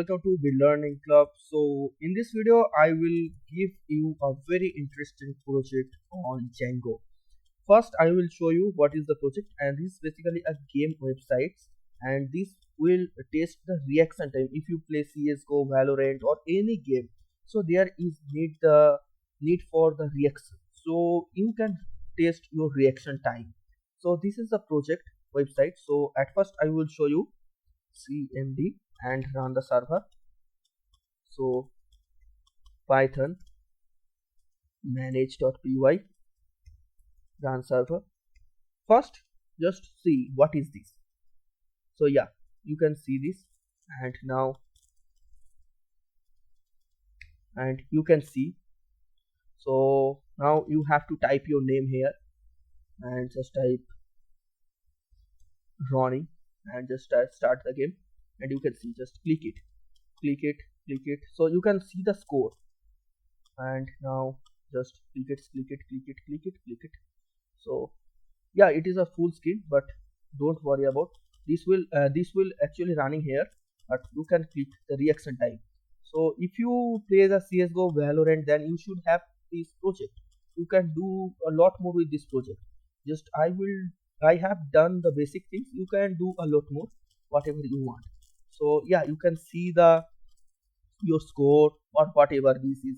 welcome to the Learning Club. So in this video I will give you a very interesting project on Django. First I will show you what is the project, and this is basically a game website, and this will test the reaction time if you play CSGO, Valorant or any game. So there is need for the reaction, so you can test your reaction time. So this is the project website. So at first I will show you cmd and run the server. So python manage.py, run server. First just see what is this. So yeah, you can see this, and you can see. So now you have to type your name here and just type Ronnie and just start the game, and you can see, just click it, so you can see the score. And now just click it. So yeah, it is a full screen, but don't worry about this. Will actually running here, but you can click the reaction time. So if you play the CSGO, Valorant, then you should have this project. You can do a lot more with this project. Just I have done the basic things. You can do a lot more, whatever you want. So yeah, you can see your score or whatever this is,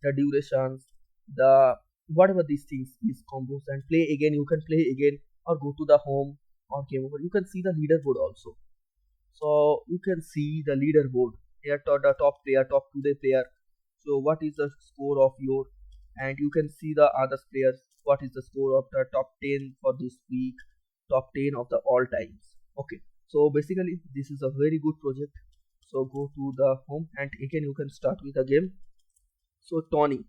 the durations, the whatever these things is combos, and play again. You can play again or go to the home or game over. You can see the leaderboard also. So you can see the leaderboard here, to the top player, top 2-day player. So what is the score of your, and you can see the other players, what is the score of the top 10 for this week, top 10 of the all times. Okay, so basically this is a very good project. So go to the home, and again you can start with a game. So Tony,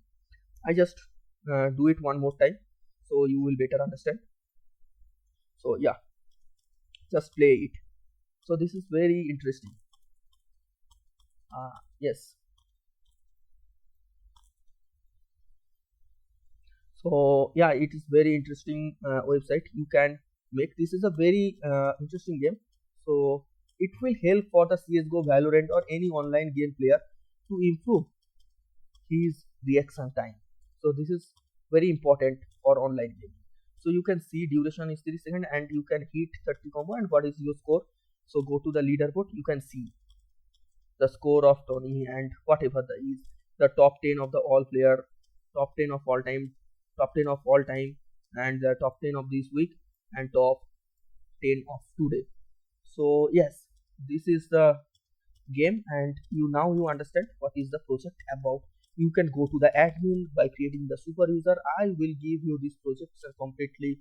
I just do it one more time so you will better understand. So yeah, just play it. So this is very interesting. Yes. So yeah, it is very interesting website you can make. This is a very interesting game. So it will help for the CSGO, Valorant or any online game player to improve his reaction time. So this is very important for online gaming. So you can see duration is 3 seconds and you can hit 30 combo, and what is your score. So go to the leaderboard, you can see the score of Tony and whatever the top 10 of the all player, top 10 of all time, and the top 10 of this week, and top 10 of today. So yes, this is the game, and now you understand what is the project about. You can go to the admin by creating the super user. I will give you this project completely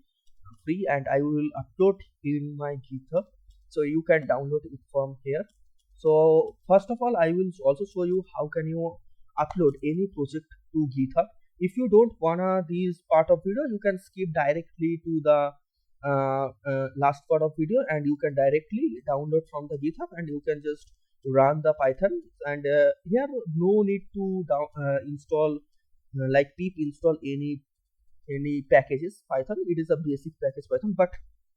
free, and I will upload in my GitHub, so you can download it from here. So first of all, I will also show you how can you upload any project to GitHub. If you don't wanna this part of video, you can skip directly to the last part of video, and you can directly download from the GitHub, and you can just run the Python. And here no need to install like pip install any packages Python. It is a basic package Python, but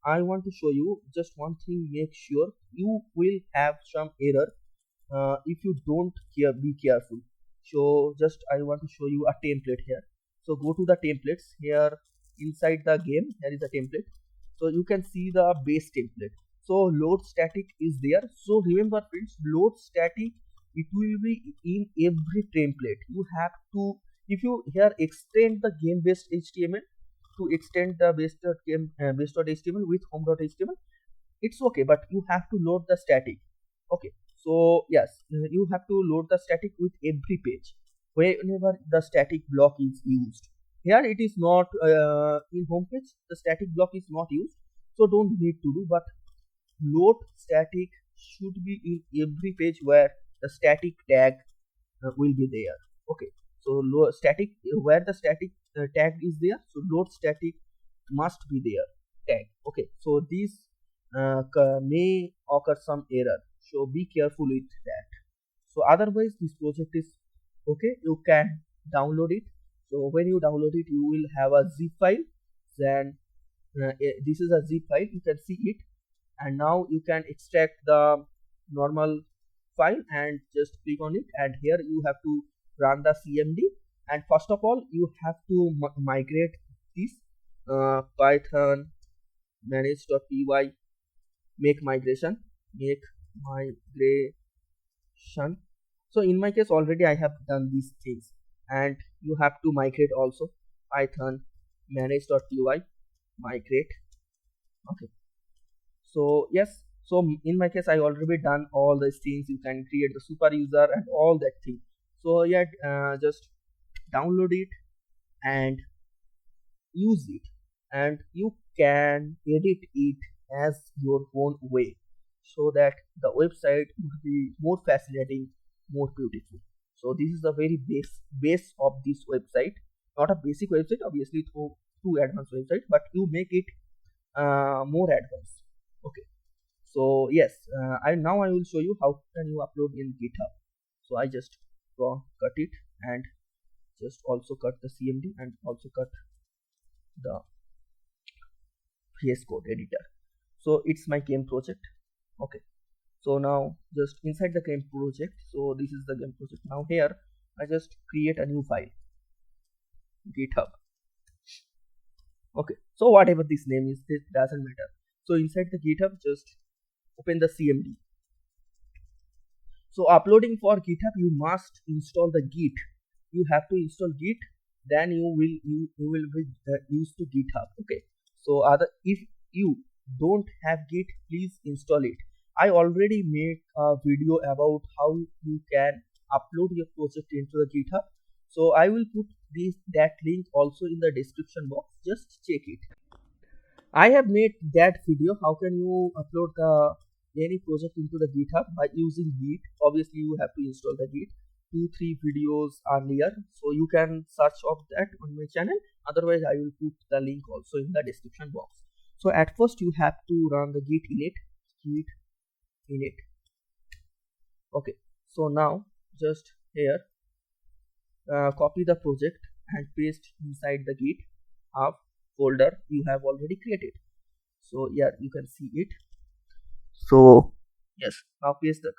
I want to show you just one thing. Make sure you will have some error if you don't be careful. So just I want to show you a template here. So go to the templates here inside the game. Here is a template. So you can see the base template. So load static is there. So remember friends, load static, it will be in every template. You have to, if you here extend the game based HTML to extend the base.html with home.html, it's okay, but you have to load the static. Okay, so yes, you have to load the static with every page whenever the static block is used. Here it is not in home page, the static block is not used, so don't need to do, but load static should be in every page where the static tag will be there. Okay, so static, where the static tag is there, so load static must be there tag. Okay, so this may occur some error, so be careful with that. So otherwise this project is okay, you can download it. So when you download it, you will have a zip file. Then this is a zip file, you can see it, and now you can extract the normal file and just click on it, and here you have to run the cmd. And first of all you have to migrate this python manage.py make migration. So in my case already I have done these things, and you have to migrate also python manage.py migrate. Okay, so yes, so in my case I already done all these things. You can create the super user and all that thing. So yeah, just download it and use it, and you can edit it as your own way, so that the website would be more fascinating, more beautiful. So this is the very base of this website, not a basic website obviously, through too advanced website, but you make it more advanced. Okay, so yes, I will show you how can you upload in GitHub. So I just cut it and just also cut the cmd and also cut the VS Code editor. So it's my game project. Okay, so now just inside the game project, so this is the game project. Now here I just create a new file, GitHub. Okay, so whatever this name is, this doesn't matter. So inside the GitHub, just open the cmd. So uploading for GitHub, you must install the Git. You have to install Git, then you will be used to GitHub. Okay, so if you don't have Git, please install it. I already made a video about how you can upload your project into the GitHub. So I will put that link also in the description box. Just check it. I have made that video. How can you upload any project into the GitHub by using Git? Obviously, you have to install the Git. 2-3 videos earlier, so you can search of that on my channel. Otherwise, I will put the link also in the description box. So at first, you have to run the git init. Okay, so now just here copy the project and paste inside the GitHub folder you have already created. So yeah, you can see it. So yes, now paste the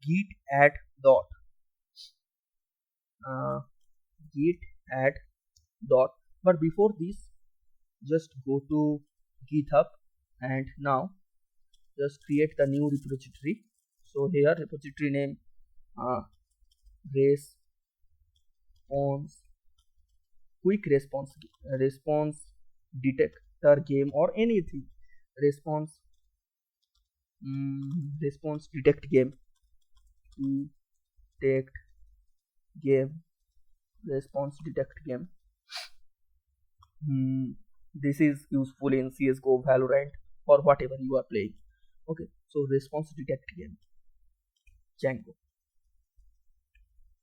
git add dot. But before this, just go to GitHub and now just create the new repository. So here repository name quick response detector game or anything response detect game response detect game. This is useful in CSGO, Valorant, or whatever you are playing. Okay, so response detect game Django.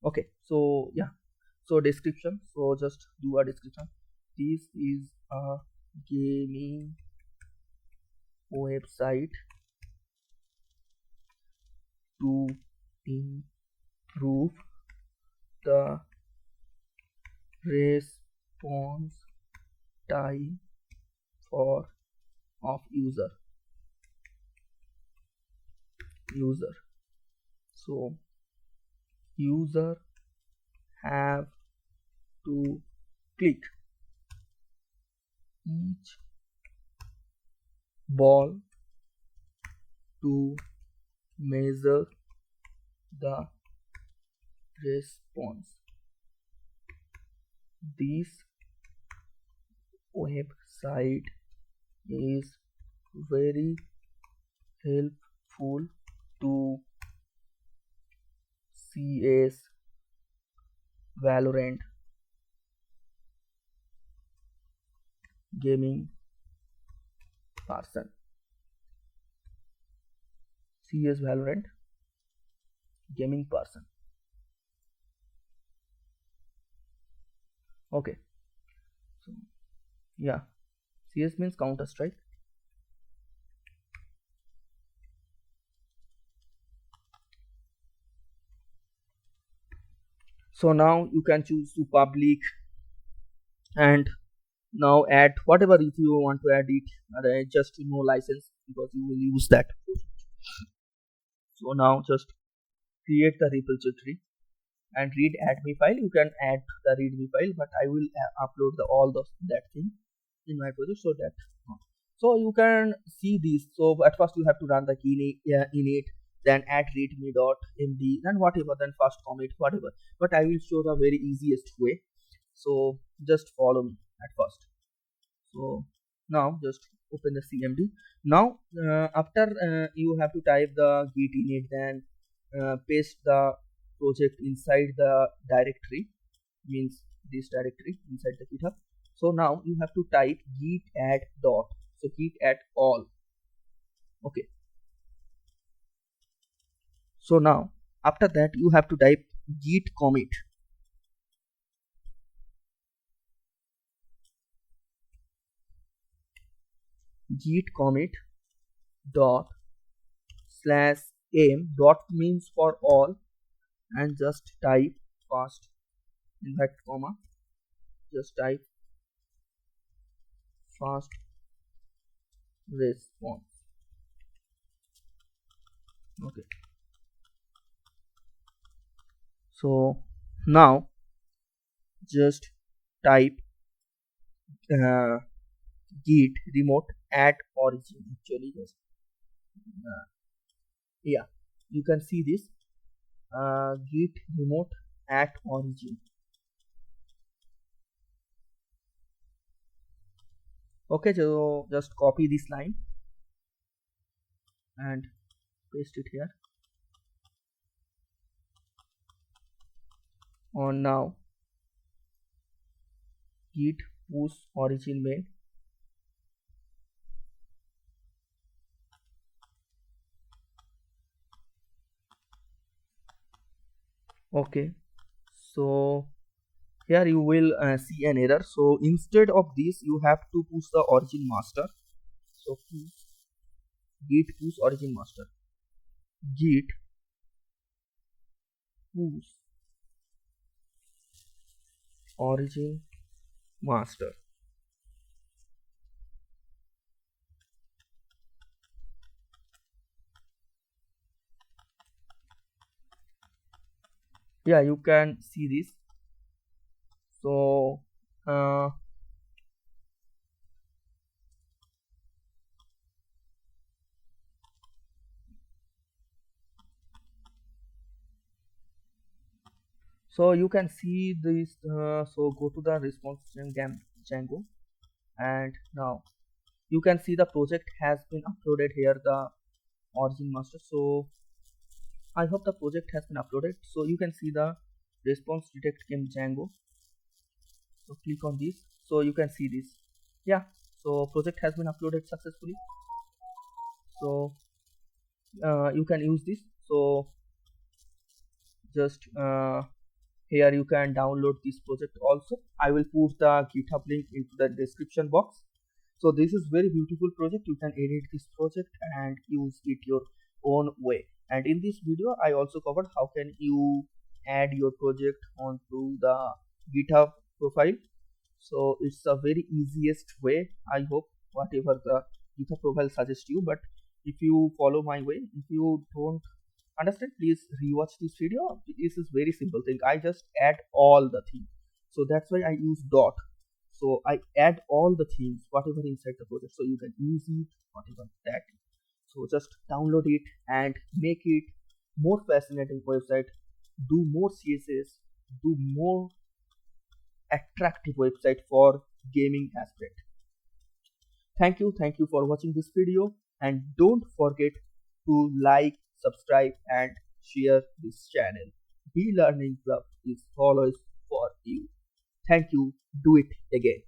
Okay, so yeah, so description, so just do a description. This is a gaming website to improve the response time of user. So user have to click each ball to measure the response. This website is very helpful to CS, Valorant, gaming person. CS, Valorant, gaming person. Okay, so yeah, CS means Counter-Strike. So now you can choose to public and now add whatever if you want to add it, just no license because you will use that. So now just create the repository and read adme file. You can add the readme file, but I will upload all that thing in my project, so that so you can see these. So at first you have to run the init, then add readme.md, then whatever, then first commit whatever, but I will show the very easiest way. So just follow me at first. So now just open the cmd. Now after you have to type the git init, then paste the project inside the directory, means this directory inside the GitHub. So now you have to type git add dot, so git add all. Okay, so now after that you have to type git commit. Git commit dot slash aim, dot means for all, and just type fast in that comma, just type fast response. Okay, so now just type git remote at origin. Actually just yeah, you can see this git remote at origin. Okay, so just copy this line and paste it here. On now git push origin main. Okay, so here you will see an error. So instead of this you have to push the origin master. So git push origin master, git push origin master. Yeah, you can see this. So so you can see this. So go to the response Django, and now you can see the project has been uploaded here, the origin master. So I hope the project has been uploaded. So you can see the response detect came Django. So click on this, so you can see this. Yeah, so project has been uploaded successfully. So you can use this. So just here you can download this project also. I will put the GitHub link into the description box. So this is very beautiful project. You can edit this project and use it your own way. And in this video I also covered how can you add your project onto the GitHub profile. So it's a very easiest way. I hope whatever the GitHub profile suggests you, but if you follow my way, if you don't understand, please rewatch this video. This is very simple thing. I just add all the things, so that's why I use dot. So I add all the things whatever inside the project, so you can use it whatever that. So just download it and make it more fascinating website, do more css, do more attractive website for gaming aspect. Thank you for watching this video, and don't forget to like, subscribe and share this channel. Be Learning Club is always for you. Thank you. Do it again.